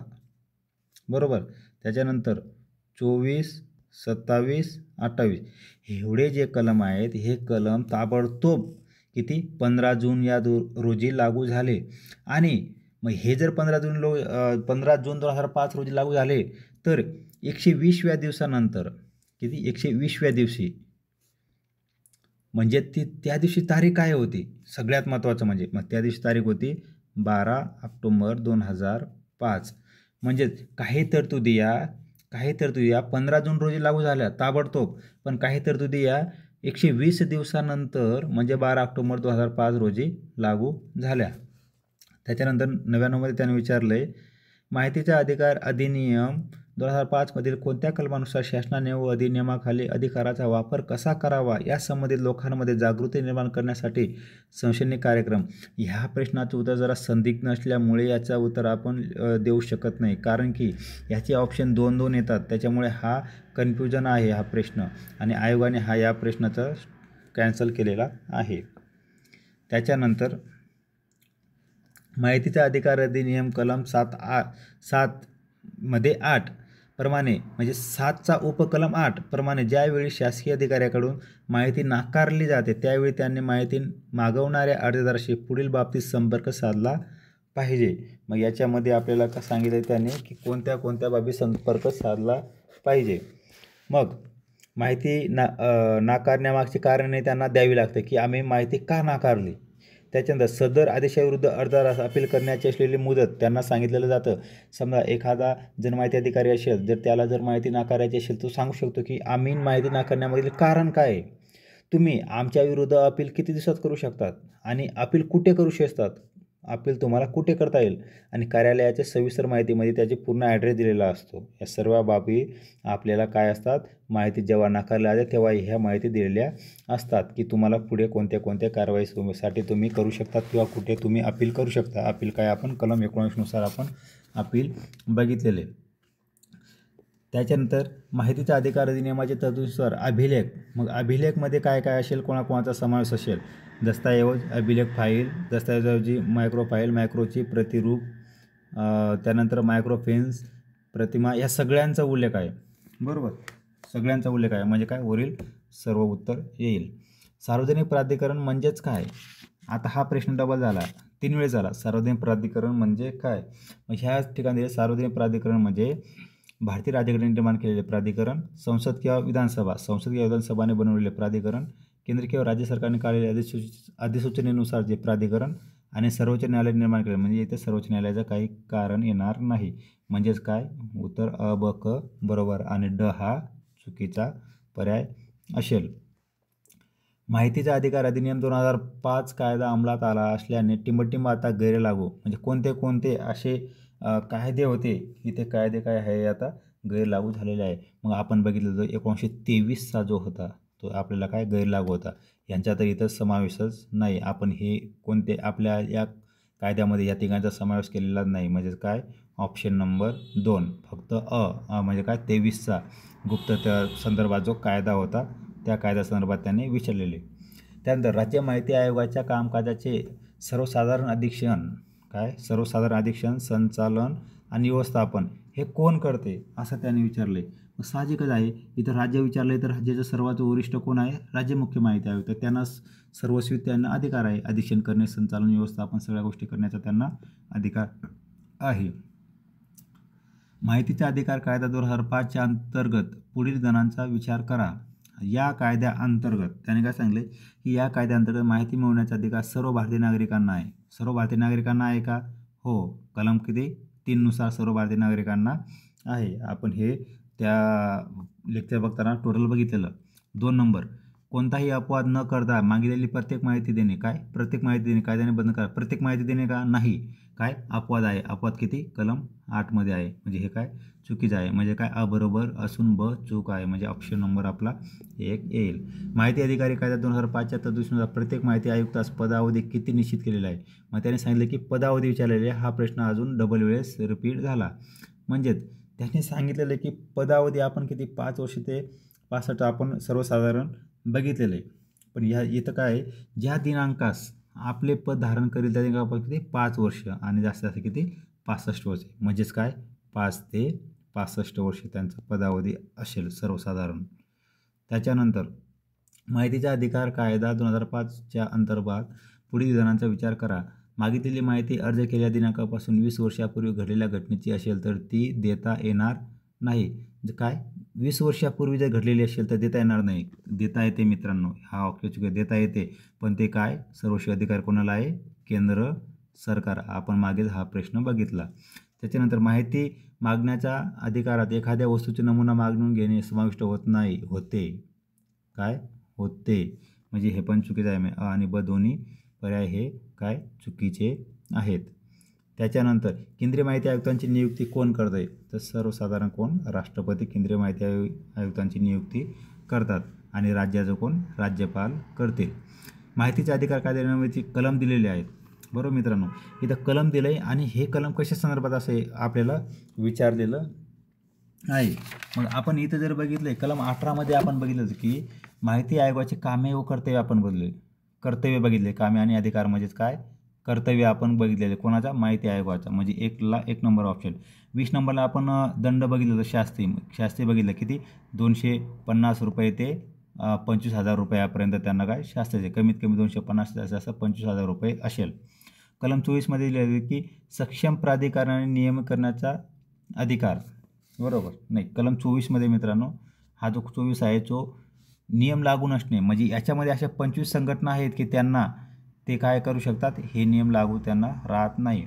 बरोबर, त्याच्यानंतर 24, 27, 28. एवढे जे कलम आहेत हे कलम ताबडतोब किती 15 जून या रोजी लागू झाले. आणि मग हे जर 15 जून 2005 रोजी लागू झाले तर 120व्या दिवसानंतर किती 120व्या दिवशी म्हणजे त्या दिवशी तारीख काय होती, सगळ्यात महत्त्वाचं म्हणजे मग त्या दिवशी तारीख होती 12 ऑक्टोबर 2005. म्हणजेच काही तरतुदी या 15 जून रोजी लागू झाल्या ताबडतोब, पण काही तरतुदी या 120 दिवसानंतर म्हणजे 12 ऑक्टोबर 2005 रोजी लागू झाल्या. त्याच्यानंतर 99मध्ये त्याने विचारलं आहे, माहितीचा अधिकार अधिनियम 2005मधील कोणत्या कलमानुसार शासनाने व अधिनियमाखाली अधिकाराचा वापर कसा करावा या संबंधित लोकांमध्ये जागृती निर्माण करण्यासाठी शैक्षणिक कार्यक्रम. ह्या प्रश्नाचं उत्तर जरा संदिग्ध असल्यामुळे याचं उत्तर आपण देऊ शकत नाही, कारण की याचे ऑप्शन 2 येतात, त्याच्यामुळे हा कन्फ्युजन आहे हा प्रश्न आणि आयोगाने या प्रश्नाचा कॅन्सल केलेला आहे. त्याच्यानंतर माहितीचा अधिकार अधिनियम कलम 7मध्ये 8 प्रमाणे म्हणजे 7चा उपकलम 8 प्रमाणे ज्यावेळी शासकीय अधिकाऱ्याकडून माहिती नाकारली जाते त्यावेळी त्यांनी माहिती मागवणाऱ्या अर्जदाराशी पुढील बाबतीत संपर्क साधला पाहिजे. मग याच्यामध्ये आपल्याला का सांगितलं त्याने की कोणत्या बाबी संपर्क साधला पाहिजे. मग माहिती नाकारण्यामागची कारणे त्यांना द्यावी लागते की आम्ही माहिती का नाकारली. त्याच्यानंतर सदर आदेशाविरुद्ध अर्जदारास अपील करण्याची असलेली मुदत त्यांना सांगितलेलं जातं. समजा एखादा जर माहिती अधिकारी असेल, जर त्याला जर माहिती नाकारायची असेल तो सांगू शकतो की आम्ही माहिती नाकारण्यामधील कारण काय आहे, तुम्ही आमच्या विरुद्ध अपील किती दिवसात करू शकतात आणि अपील कुठे करू शकतात, अपील तुम्हाला कुठे करता येईल आणि कार्यालयाच्या सविस्तर माहितीमध्ये त्याचे पूर्ण ॲड्रेस दिलेला असतो. या सर्व बाबी आपल्याला काय असतात, माहिती जेव्हा नाकारल्या जाते तेव्हा ह्या माहिती दिलेल्या असतात की तुम्हाला पुढे कोणत्या कारवाईसाठी तुम्ही करू शकतात किंवा कुठे तुम्ही अपील करू शकता. अपील काय आपण कलम 19नुसार आपण अपील बघितलेले. त्याच्यानंतर माहितीचा अधिकार अधिनियमाच्या तरतुदीनुसार अभिलेख. मग अभिलेखमध्ये काय असेल, कोणाचा समावेश असेल, दस्तऐवज, अभिलेख फाईल, दस्तऐवजी मायक्रो फाईल, मायक्रोची प्रतिरूप, त्यानंतर मायक्रोफिल्म्स, प्रतिमा, या सगळ्यांचा उल्लेख आहे, बरोबर, सगळ्यांचा उल्लेख आहे. म्हणजे काय वरील सर्व उत्तर येईल. सार्वजनिक प्राधिकरण म्हणजेच काय, आता हा प्रश्न डबल झाला, 3 वेळेस झाला. सार्वजनिक प्राधिकरण म्हणजे काय, मग ह्या ठिकाणी सार्वजनिक प्राधिकरण म्हणजे भारतीय राज्यघटनेने निर्माण केलेले प्राधिकरण, संसद किंवा विधानसभाने बनवलेले प्राधिकरण, केंद्र किंवा राज्य सरकारने काढलेल्या अधिसूचनेनुसार जे प्राधिकरण आणि सर्वोच्च न्यायालय निर्माण केले. म्हणजे इथे सर्वोच्च न्यायालयाचं काही कारण येणार नाही. म्हणजेच काय उत्तर अ, ब, क बरोबर आणि ड हा चुकीचा पर्याय असेल. माहितीचा अधिकार अधिनियम 2005 कायदा अंमलात आला असल्याने टिंबटिंब आता गैरलागू. म्हणजे कोणते असे कायदे होते की ते कायदे काय आहे आता गैरलागू झालेले आहे. मग आपण बघितलं तर 1923चा जो होता तो आपल्याला काय गैरलागू होता. यांचा तर इथं समावेशच नाही. आपण हे कोणते आपल्या या कायद्यामध्ये या तिघांचा समावेश केलेला नाही. म्हणजे काय ऑप्शन नंबर 2 फक्त म्हणजे काय 23चा गुप्तता संदर्भात जो कायदा होता त्या कायद्यासंदर्भात त्यांनी विचारलेले. त्यानंतर राज्य माहिती आयोगाच्या कामकाजाचे सर्वसाधारण अधीक्षण, संचालन आणि व्यवस्थापन हे कोण करते असं त्यांनी विचारले. साहजिकच आहे, इथं राज्य विचारले तर राज्याचं सर्वात वरिष्ठ कोण आहे? राज्य मुख्य माहिती आयोग. तर त्यांना सर्वस्वी त्यांना अधिकार आहे. अधीक्षण करणे, संचालन, व्यवस्थापन सगळ्या गोष्टी करण्याचा त्यांना अधिकार आहे. माहितीचा अधिकार कायदा 2005च्या अंतर्गत पुढील गणांचा विचार करा. या कायद्याअंतर्गत त्याने काय सांगितले की या कायद्याअंतर्गत माहिती मिळवण्याचा अधिकार सर्व भारतीय नागरिकांना आहे. सर्व भारतीय नागरिकांना आहे का? हो. कलम किती? 3 नुसार सर्व भारतीय नागरिकांना आहे. आपण हे त्या लेक्चर बघताना टोटल बघितलेलं. 2 नंबर, कोणताही अपवाद न करता मागितलेली प्रत्येक माहिती देणे. काय? प्रत्येक माहिती देणे कायद्याने बंद करा. प्रत्येक माहिती देणे का? नाही. काय? अपवाद आहे. अपवाद किती? कलम 8 आहे. म्हणजे हे काय? चुकीचं आहे. म्हणजे काय? अबरोबर असून ब चूक आहे. म्हणजे ऑप्शन नंबर आपला 1 येईल. माहिती अधिकारी कायदा 2005च्या तरतुदीनुसार प्रत्येक माहिती आयुक्तास पदावधी किती निश्चित केलेला आहे? मग त्याने सांगितलं की पदावधी विचारलेले. हा प्रश्न अजून डबल वेळेस रिपीट झाला. म्हणजेच त्याने सांगितलेलं की पदावधी आपण किती 5 वर्ष ते 65 आपण सर्वसाधारण बघितलेलं आहे. पण इथं काय आहे, ज्या दिनांकास आपले पद धारण करील त्या दिनांकापासून किती 5 वर्ष आणि जास्तीत जास्त किती 65 वर्ष. म्हणजेच काय 5 ते 65 वर्ष त्यांचा पदावधी असेल सर्वसाधारण. त्याच्यानंतर माहितीचा अधिकार कायदा 2005च्या अंतर्गत पुढील विधानांचा विचार करा. मागितलेली माहिती अर्ज केलेल्या दिनांकापासून 20 वर्षापूर्वी घडलेल्या घटनेची असेल तर ती देता येणार नाही. काय 20 वर्षापूर्वी जर घडलेली असेल तर देता येणार नाही. देता येते मित्रांनो, हा वाक्य देता येते, पण ते काय सर्वस्वी अधिकार कोणाला आहे? केंद्र सरकार. आपण मागेच हा प्रश्न बघितला. त्याच्यानंतर माहिती मागण्याच्या अधिकारात एखाद्या वस्तूचे नमुना मागून घेणे समाविष्ट होत नाही. होते. काय? होते. म्हणजे हे पण चुकीचं आहे. अ आणि ब दोन्ही पर्याय हे काय चुकीचे आहेत. त्याच्यानंतर केंद्रीय माहिती आयुक्तांची नियुक्ती कोण करते? तर सर्वसाधारण कोण? राष्ट्रपती केंद्रीय माहिती आयुक्तांची नियुक्ती करतात आणि राज्याचं कोण? राज्यपाल करतील. माहितीचे अधिकार कायद्यान्वये कलम दिलेले आहेत. बरोबर मित्रांनो, इथं कलम दिलं आहे आणि हे कलम कशा संदर्भात असे आपल्याला विचारलेलं आहे. मग आपण इथं जर बघितलं कलम 18मध्ये आपण बघितलं की माहिती आयोगाची कामे व कर्तव्य आपण कर्तव्य बघितले. कामे आणि अधिकार म्हणजेच काय? कर्तव्य आपण बघितलेले. कोणाचा? माहिती आयोगाचा. म्हणजे 1 नंबर ऑप्शन. 20 नंबरला आपण दंड बघितलं शास्ती बघितलं किती? 250 रुपये ते 25,000 रुपयापर्यंत त्यांना काय शास्त्राचे. कमीत कमी 250 जास्त 25,000 रुपये असेल. कलम 24मध्ये लिहिले की सक्षम प्राधिकरणाने नियम करण्याचा अधिकार. बरोबर नाही. कलम 24मध्ये मित्रांनो हा जो 24 आहे तो नियम लागू नसणे. म्हणजे याच्यामध्ये अशा 25 संघटना आहेत की त्यांना ते काय करू शकतात? हे नियम लागू त्यांना राहत नाही.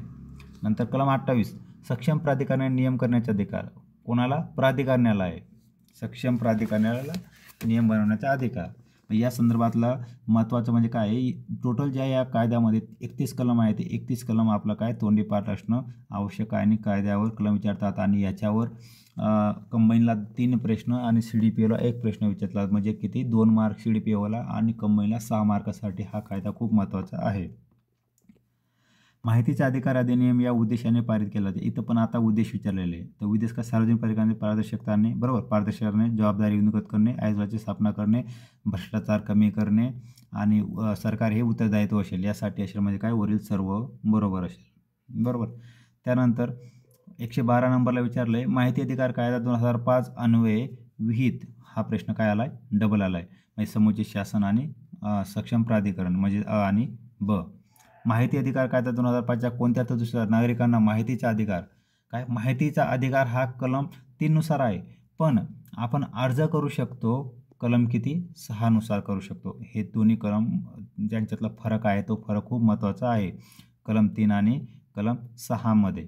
नंतर कलम 28 सक्षम प्राधिकरणाने नियम करण्याचा अधिकार. कोणाला? प्राधिकरणाला आहे. सक्षम प्राधिकरणाला नियम बनवण्याचा अधिकार. या संदर्भातला महत्त्वाचं म्हणजे काय आहे, टोटल ज्या या कायद्यामध्ये 31 कलम आहे ते 31 कलम आपलं काय तोंडी पाठ असणं आवश्यक आहे. आणि कायद्यावर कलम विचारतात आणि याच्यावर कंबाईनला 3 प्रश्न आणि CDPOला 1 प्रश्न विचारतात. म्हणजे किती 2 मार्क CDPOला आणि कंबाईनला 6 मार्कासाठी हा कायदा खूप महत्त्वाचा आहे. माहितीचा अधिकार अधिनियम या उद्देशाने पारित केला जाते. इथं पण आता उद्देश विचारलेले आहे. तर उद्देश का? सार्वजनिक परिकारांची पारदर्शकताने पारदर्शकताने जबाबदारी विनियोजित करणे, आयोगाची स्थापना करणे, भ्रष्टाचार कमी करणे आणि सरकार हे उत्तरदायित्व असेल यासाठी असेल. म्हणजे काय वरील सर्व बरोबर असेल. बरोबर. त्यानंतर 112 नंबरला विचारलं आहे माहिती अधिकार कायदा 2005 अन्वये विहित. हा प्रश्न काय आला आहे? डबल आला आहे. म्हणजे समुचित शासन आणि सक्षम प्राधिकरण म्हणजे अ आणि ब. माहिती अधिकार कायदा 2005च्या कोणत्या तरतुदीनुसार नागरिकांना माहितीचा अधिकार. काय? माहितीचा अधिकार हा कलम 3 नुसार आहे, पण आपण अर्ज करू शकतो कलम किती 6 नुसार करू शकतो. हे दोन्ही कलम ज्यांच्यातला फरक आहे तो फरक खूप महत्त्वाचा आहे कलम 3 आणि कलम 6 मध्ये.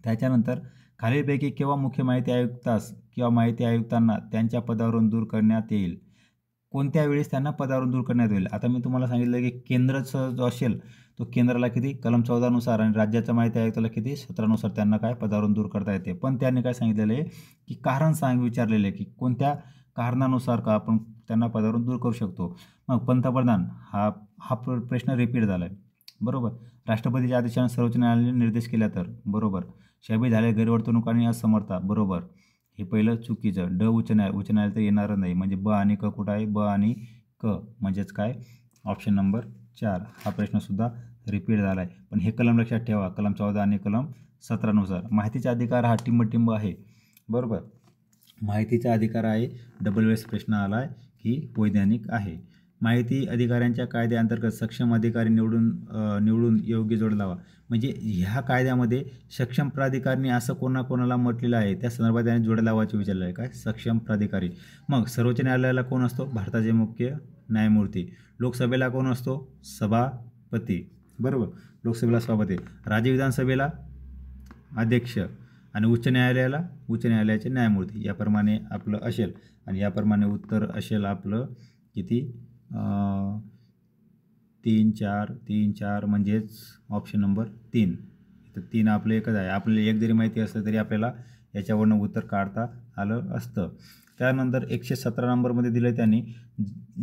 त्याच्यानंतर खालीलपैकी केव्हा मुख्य माहिती आयुक्तास किंवा माहिती आयुक्तांना त्यांच्या पदावरून दूर करण्यात येईल? कोणत्या वेळेस त्यांना पदावरून दूर करण्यात येईल? आता मी तुम्हाला सांगितलं की केंद्राचा जो असेल तो केंद्राला किती कलम 14 नुसार आणि राज्याच्या माहिती आयुक्ताला किती 17 नुसार त्यांना काय पदावरून दूर करता येते. पण त्यांनी काय सांगितलेलं आहे की कारण विचारलेले आहे की कोणत्या कारणानुसार का आपण त्यांना पदावरून दूर करू शकतो. मग पंतप्रधान हा प्रश्न रिपीट झाला आहे. बरोबर. राष्ट्रपतीच्या आदेशाने सर्वोच्च न्यायालयाने निर्देश केला तर. बरोबर. शबी झाले गैरवर्तणूक आणि असमर्था. बरोबर. हे पहिलं चुकीचं. उच्च न्यायालय तर येणारच नाही. म्हणजे ब आणि क कुठं आहे? ब आणि क म्हणजेच काय? ऑप्शन नंबर 4 हा प्रश्नसुद्धा रिपीट झाला आहे. पण हे कलम लक्षात ठेवा, कलम 14 आणि कलम 17 नुसार माहितीचा अधिकार हा टिंबटिंब आहे. बरोबर, माहितीचा अधिकार आहे. डबल वेळेस प्रश्न आला आहे की वैधानिक आहे. माहिती अधिकाऱ्यांच्या कायद्याअंतर्गत सक्षम अधिकारी निवडून योग्य जोड लावा. म्हणजे ह्या कायद्यामध्ये सक्षम प्राधिकाऱ्यांनी असं कोणाकोणाला म्हटलेलं आहे त्या संदर्भात त्याने जोड लावायचे विचारलं आहे. काय? सक्षम प्राधिकारी. मग सर्वोच्च न्यायालयाला कोण असतो? भारताचे मुख्य न्यायमूर्ती. लोकसभेला कोण असतो? सभापती. बरोबर, लोकसभेला सभापती. राज्य विधानसभेला अध्यक्ष आणि उच्च न्यायालयाचे न्यायमूर्ती. याप्रमाणे आपलं असेल आणि याप्रमाणे उत्तर असेल आपलं किती? 3-4 म्हणजेच ऑप्शन नंबर 3. तर 3 आपलं एकच आहे. आपल्याला एक जरी माहिती असलं तरी आपल्याला याच्यावरनं उत्तर काढता आलं असतं. त्यानंतर 117 नंबरमध्ये दिलं त्यांनी,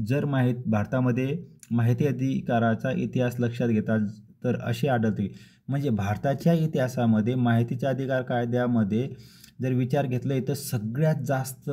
जर भारतामध्ये माहिती अधिकाराचा इतिहास लक्षात घेता तर असे आढळते. म्हणजे भारताच्या इतिहासामध्ये माहितीचा अधिकार कायद्यामध्ये जर विचार घेतला तर सगळ्यात जास्त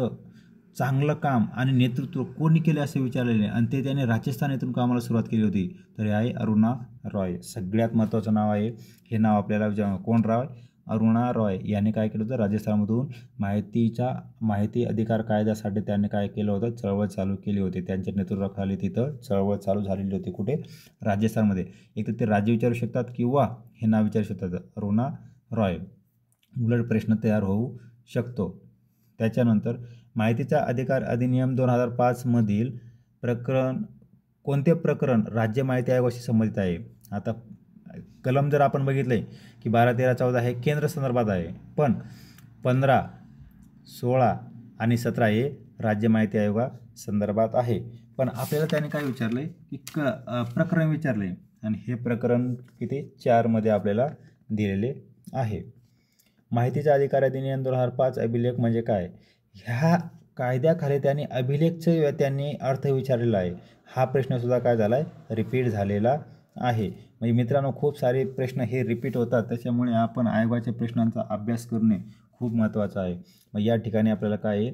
चांगलं काम आणि नेतृत्व कोणी केले असे विचारलेले आणि ते त्याने राजस्थान येथून कामाला सुरुवात केली होती. तर हे आहे अरुणा रॉय. सगळ्यात महत्त्वाचं नाव आहे. हे नाव आपल्याला कोण? रॉय, अरुणा रॉय याने काय केलं होतं? राजस्थानमधून माहिती अधिकार कायद्यासाठी त्यांनी काय केलं होतं? चळवळ चालू केली होती. त्यांच्या नेतृत्वाखाली तिथं चळवळ चालू झालेली होती. कुठे? राजस्थानमध्ये. एक तर ते राज्य विचारू शकतात किंवा हे नाव विचारू शकतात, अरुणा रॉय. उलट प्रश्न तयार होऊ शकतो. त्याच्यानंतर माहितीचा अधिकार अधिनियम 2005 मधील कोणते प्रकरण राज्य माहिती आयोगाशी संबंधित आहे? आता कलम जर आपण बघितले की 12, 13, 14 हे केंद्र संदर्भात आहे, पण 15, 16 आणि 17 हे राज्य माहिती आयोगा संदर्भात आहे. पण आपल्याला त्याने काय विचारले की प्रकरण विचारले आणि हे प्रकरण किती? 4 मध्ये आपल्याला दिलेले आहे. माहितीचा अधिकार अधिनियम 2005 अभिलेख म्हणजे काय? ह्या कायद्याखाली त्यांनी अभिलेखचे त्यांनी अर्थ विचारलेला आहे. हा प्रश्नसुद्धा काय झाला आहे? रिपीट झालेला आहे. म्हणजे मित्रांनो, खूप सारे प्रश्न हे रिपीट होतात. त्याच्यामुळे आपण आयोगाच्या प्रश्नांचा अभ्यास करणे खूप महत्त्वाचं आहे. मग या ठिकाणी आपल्याला काय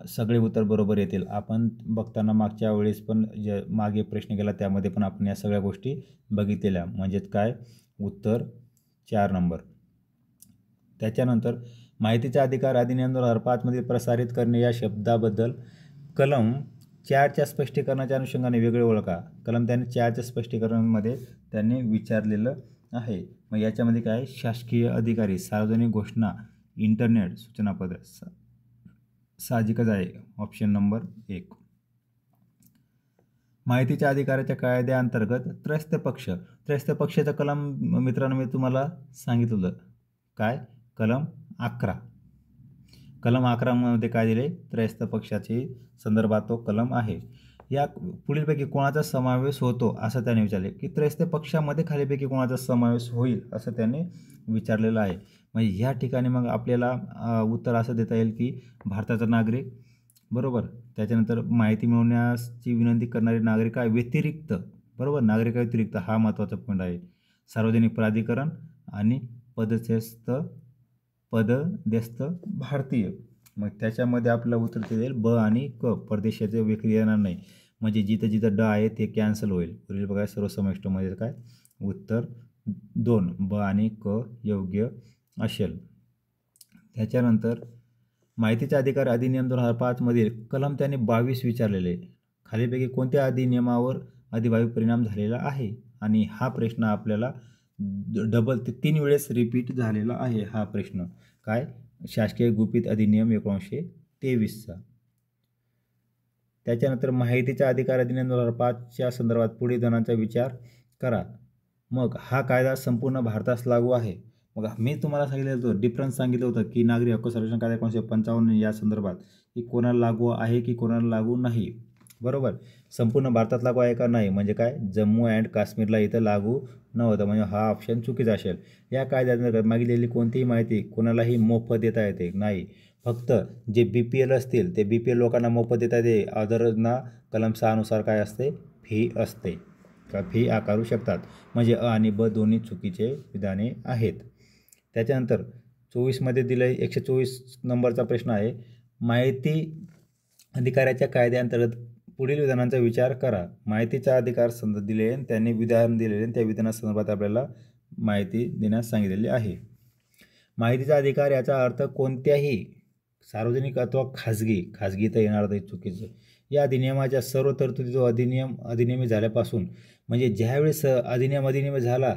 सगळे उत्तर बरोबर येतील. आपण बघताना मागच्या वेळेस पण जे मागे प्रश्न गेला त्यामध्ये पण आपण या सगळ्या गोष्टी बघितलेल्या. म्हणजेच काय? उत्तर 4 नंबर. त्याच्यानंतर माहितीचा अधिकार अधिनियम 2005 मध्ये प्रसारित करणे या शब्दाबद्दल कलम 4च्या स्पष्टीकरणाच्या अनुषंगाने वेगळे ओळखा. कलम त्यांनी 4च्या स्पष्टीकरणामध्ये त्यांनी विचारलेलं आहे. मग याच्यामध्ये काय? शासकीय अधिकारी, सार्वजनिक घोषणा, इंटरनेट, सूचनापत्र. साहजिकच आहे ऑप्शन नंबर 1. माहितीच्या अधिकाराच्या कायद्याअंतर्गत त्रयस्थ पक्षाचा कलम मित्रांनो मी तुम्हाला सांगितलं. काय? कलम 11. कलम 11 मध्ये काय दिले? त्रयस्थ पक्षाची संदर्भात तो कलम आहे. या पुढीलपैकी कोणाचा समावेश होतो असं त्याने विचारले की त्रयस्थ पक्षामध्ये खालीपैकी कोणाचा समावेश होईल असं त्याने विचारलेलं आहे. म्हणजे ह्या ठिकाणी मग आपल्याला उत्तर असं देता येईल की भारताचा नागरिक. बरोबर. त्याच्यानंतर माहिती मिळवण्याची विनंती करणारे नागरिक व्यतिरिक्त. बरोबर, नागरिकाव्यतिरिक्त हा महत्त्वाचा पॉईंट आहे. सार्वजनिक प्राधिकरण आणि पदस्थापित भारतीय. मग त्याच्यामध्ये आपलं उत्तर देईल ब आणि क. परदेशाचे विक्री येणार नाही. म्हणजे जिथं जिथं ड आहे ते कॅन्सल होईल. पुढील बघा सर्वसमाविष्टमध्ये काय? उत्तर 2 ब आणि क योग्य असेल. त्याच्यानंतर माहितीचा अधिकार अधिनियम 2005 मधील कलम त्यांनी 22 विचारलेले. खालीपैकी कोणत्या अधिनियमावर अधिभावी परिणाम झालेला आहे? आणि हा प्रश्न आपल्याला डबल ते 3 वेळेस रिपीट झालेला आहे हा प्रश्न. काय? शासकीय गुपित अधिनियम 1923चा. त्याच्यानंतर माहितीचा अधिकार अधिनियम 2005च्या संदर्भात पुढील जणांचा विचार करा. मग हा कायदा संपूर्ण भारतास लागू आहे. मग मी तुम्हाला सांगितलं होतं, डिफरन्स सांगितलं होतं की नागरी हक्क संरक्षण कायदा 1955 या संदर्भात की कोणाला लागू आहे की कोणाला लागू नाही. बरोबर, संपूर्ण भारतात लागू आहे का? नाही. म्हणजे काय? जम्मू अँड काश्मीरला इथं लागू नव्हतं. म्हणजे हा ऑप्शन चुकीचा असेल. या कायद्यात मागितलेली कोणतीही माहिती कोणालाही मोफत देता येते नाही. फक्त जे BPL असतील ते BPL लोकांना मोफत देता येते. अदरना कलम 6 नुसार काय असते? फी असते का फी आकारू शकतात. म्हणजे अ आणि ब दोन्ही चुकीचे विधाने आहेत. त्याच्यानंतर 24मध्ये दिलं आहे. 124 नंबरचा प्रश्न आहे. माहिती अधिकाराच्या कायद्याअंतर्गत पुढील विधानांचा विचार करा. माहितीचा अधिकार दिले आणि त्यांनी विधान दिलेले आणि त्या विधानासंदर्भात आपल्याला माहिती देण्यास सांगितलेली आहे. माहितीचा अधिकार याचा अर्थ कोणत्याही सार्वजनिक अथवा खाजगी तर येणार नाही, चुकीचं. या अधिनियमाच्या सर्व तरतुदी जो अधिनियमित झाल्यापासून म्हणजे ज्यावेळेस अधिनियम झाला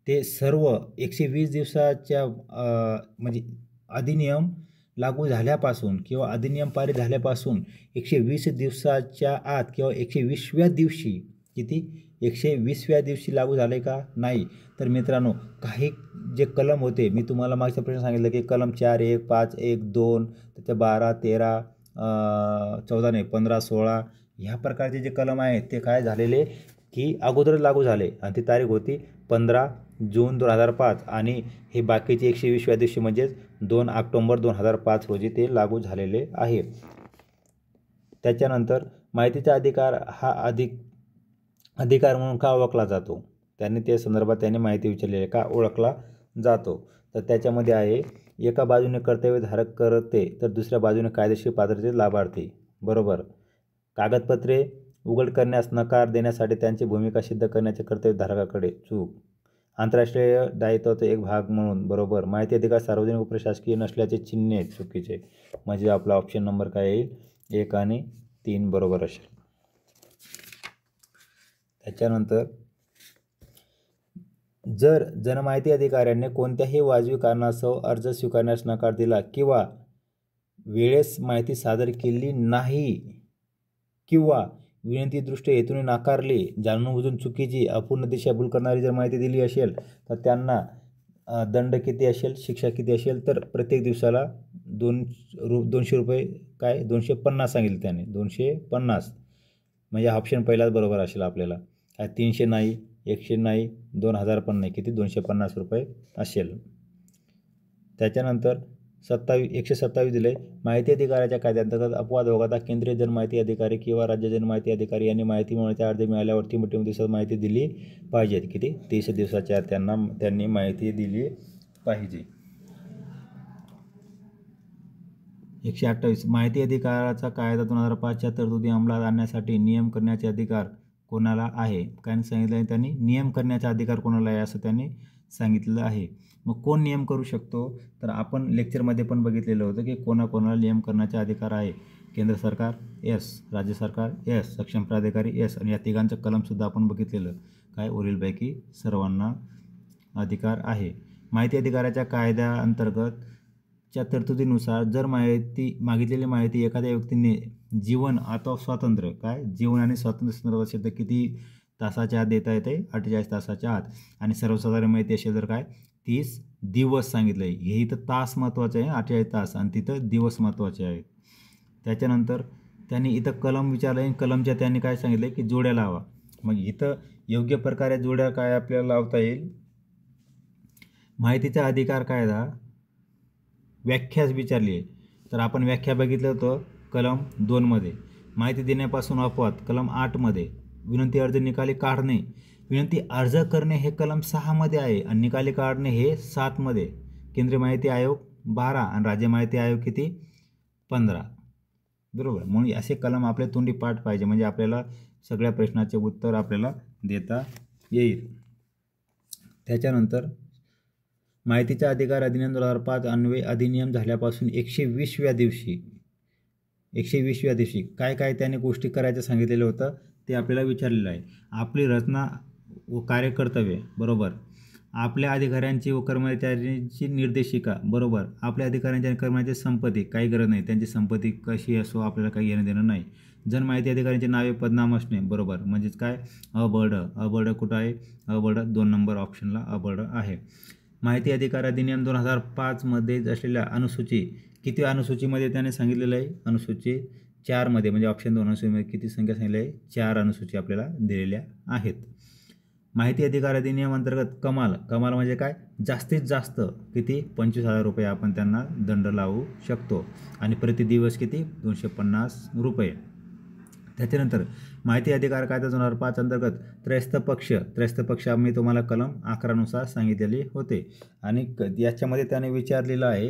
ते सर्व 120 दिवसाच्या म्हणजे अधिनियम लागू झाल्यापासून किंवा अधिनियम पारित झाल्यापासून 120 दिवसाच्या आत किंवा 120व्या दिवशी किती 120व्या दिवशी लागू झाले का नाही. तर मित्रांनो काही जे कलम होते मी तुम्हाला मागच्या प्रश्न सांगितलं की कलम 4(1), 5(1), 2 त्याच्या 12, 13, 14 नाही 15, 16 ह्या प्रकारचे जे कलम आहेत ते काय झालेले की अगोदर लागू झाले आणि ती तारीख होती 15 जून 2005 आणि हे बाकीचे 120व्या दिवशी म्हणजेच 2 ऑक्टोबर 2005 रोजी ते लागू झालेले आहे. त्याच्यानंतर माहितीचा अधिकार हा अधिकार म्हणून का ओळखला जातो. त्यांनी त्या संदर्भात त्यांनी माहिती विचारलेली आहे का ओळखला जातो. तर त्याच्यामध्ये आहे एका बाजूने कर्तव्यधारक करते तर दुसऱ्या बाजूने कायदेशीर पात्रतेचे लाभार्थी. बरोबर. कागदपत्रे उघड करण्यास नकार देण्यासाठी त्यांची भूमिका सिद्ध करण्याचे कर्तव्यधारकाकडे. चूक. आंतरराष्ट्रीय दायित्वाचा एक भाग म्हणून. बरोबर. माहिती अधिकार सार्वजनिक व प्रशासकीय नसल्याचे चिन्हे. चुकीचे. म्हणजे आपला ऑप्शन नंबर काय येईल 1 आणि 3 बरोबर असेल. त्याच्यानंतर जर जनमाहिती अधिकाऱ्याने कोणत्याही वाजवी कारणास्तव अर्ज स्वीकारण्यास नकार दिला किंवा वेळेस माहिती सादर केली नाही किंवा विनंतीदृष्ट्या हेतूने नाकारली, जाणूनबुजून चुकीची अपूर्ण दिशाभूल करणारी जर माहिती दिली असेल तर त्यांना दंड किती असेल, शिक्षा किती असेल तर प्रत्येक दिवसाला 200 रुपये काय 250 सांगितले त्याने 250 म्हणजे ऑप्शन पहिलाच बरोबर असेल आपल्याला. काय 300 नाही 100 नाही 2000 पण नाही किती 250 रुपये असेल. त्याच्यानंतर 127 दिले. माहिती अधिकाराच्या कायद्याअंतर्गत अपवाद वगळता केंद्रीय जनमाहिती अधिकारी किंवा राज्य जनमाहिती अधिकारी यांनी माहिती मिळवण्याचा अर्ज मिळाल्यावर 3 दिवसात माहिती दिली पाहिजे. किती 30 दिवसाच्या त्यांनी माहिती दिली पाहिजे. 128 माहिती अधिकाराचा कायदा 2005च्या तरतुदी अंमलात आणण्यासाठी नियम करण्याचे अधिकार कोणाला आहे. काय सांगितलं आहे त्यांनी नियम करण्याचा अधिकार कोणाला आहे असं त्यांनी सांगितलेलं आहे. मग कोण नियम करू शकतो तर आपण लेक्चरमध्ये पण बघितलेलं होतं की कोणाकोणाला नियम करण्याचा अधिकार आहे. केंद्र सरकार यस, राज्य सरकार यस, सक्षम प्राधिकारी यस आणि या तिघांचं कलमसुद्धा आपण बघितलेलं. काय वरीलपैकी सर्वांना अधिकार आहे. माहिती अधिकाराच्या कायद्याअंतर्गत च्या तरतुदीनुसार जर मागितलेली माहिती एखाद्या व्यक्तीने जीवन अथवा स्वातंत्र्य काय जीवन आणि स्वातंत्र्य संदर्भात असेल तर किती तासाच्या आत देता येते 48 तासाच्या आत आणि सर्वसाधारण माहिती असेल तर काय 30 दिवस सांगितलं आहे. हे इथं तास महत्त्वाचे आहे 48 तास आणि तिथं दिवस महत्त्वाचे आहेत. त्याच्यानंतर त्यांनी इथं कलम विचारलं आहे. कलमच्या त्यांनी काय सांगितलं की जोड्या लावा. मग इथं योग्य प्रकारे जोड्या काय आपल्याला लावता येईल. माहितीचा अधिकार कायदा व्याख्याच विचारली आहे तर आपण व्याख्या बघितलं होतं कलम 2मध्ये. माहिती देण्यापासून अपवाद कलम 8मध्ये. विनंती अर्ज निकाली काढणे विनंती अर्ज करणे हे कलम 6मध्ये आहे आणि निकाली काढणे हे 7मध्ये. केंद्रीय माहिती आयोग 12 आणि राज्य माहिती आयोग किती 15. बरोबर. म्हणून असे कलम आपले तोंडी पाठ पाहिजे म्हणजे आपल्याला सगळ्या प्रश्नाचे उत्तर आपल्याला देता येईल. त्याच्यानंतर माहितीचा अधिकार अधिनियम 2005 अन्वये अधिनियम झाल्यापासून 120व्या दिवशी काय काय त्याने गोष्टी करायचं सांगितलेलं होतं ते आपल्याला विचारलेलं आहे. आपली रचना व कार्यकर्तव्य. बरोबर. आपल्या अधिकाऱ्यांची व कर्मचाऱ्यांची निर्देशिका. बरोबर. आपल्या अधिकाऱ्यांच्या आणि कर्मचाऱ्यांची संपत्ती काही गरज नाही त्यांची संपत्ती कशी असो आपल्याला काही घेणं देणं नाही. जनमाहिती अधिकाऱ्यांची नावे पदनाम असणे. बरोबर. म्हणजेच काय अबर्ड कुठं आहे अबर्ड 2 नंबर ऑप्शनला अबर्ड आहे. माहिती अधिकार अधिनियम 2005मध्ये असलेल्या अनुसूची किती अनुसूचीमध्ये त्याने सांगितलेलं आहे अनुसूची 4मध्ये म्हणजे ऑप्शन 2 अनुसूचीमध्ये किती संख्या सांगितली आहे 4 अनुसूची आपल्याला दिलेल्या आहेत. माहिती अधिकार अधिनियम अंतर्गत कमाल म्हणजे काय जास्तीत जास्त किती 25,000 रुपये आपण त्यांना दंड लावू शकतो आणि प्रति दिवस किती 250 रुपये. त्याच्यानंतर माहिती अधिकार कायदा 2005 अंतर्गत त्रयस्थ पक्ष आम्ही तुम्हाला कलम 11 नुसार सांगितलेले होते आणि याच्यामध्ये त्याने विचारलेलं आहे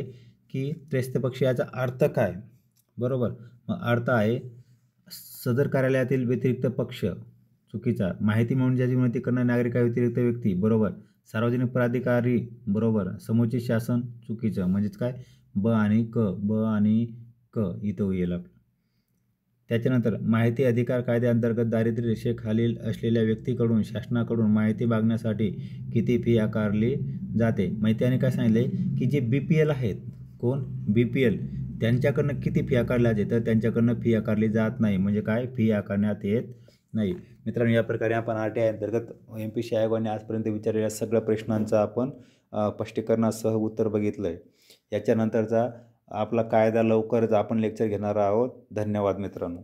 की त्रयस्थ पक्ष याचा अर्थ काय. बरोबर, मग अर्थ आहे सदर कार्यालयातील व्यतिरिक्त पक्ष चुकीचा, माहिती म्हणून ज्याची विनंती करणाऱ्या नागरिकाव्यतिरिक्त व्यक्ती बरोबर, सार्वजनिक प्राधिकारी बरोबर, समुचित शासन चुकीचं, म्हणजेच काय ब आणि क इथं येईल आपलं. त्याच्यानंतर माहिती अधिकार कायद्याअंतर्गत दारिद्र्य रेषेखालील असलेल्या व्यक्तीकडून शासनाकडून माहिती मागण्यासाठी किती फी आकारली जाते. माहितीने काय सांगितले की जे BPL आहेत, कोण BPL, त्यांच्याकडनं किती फी आकारली जाते, तर त्यांच्याकडनं फी आकारली जात नाही, म्हणजे काय फी आकारण्यात येत नाही. मित्रांनो, या प्रकारे आपण RTI अंतर्गत MPSC आयोगाने आजपर्यंत विचारलेल्या सगळ्या प्रश्नांचं आपण स्पष्टीकरणासह उत्तर बघितलं आहे. याच्यानंतरचा आपला कायदा लवकरच आपण लेक्चर घेणार आहोत. धन्यवाद मित्रांनो.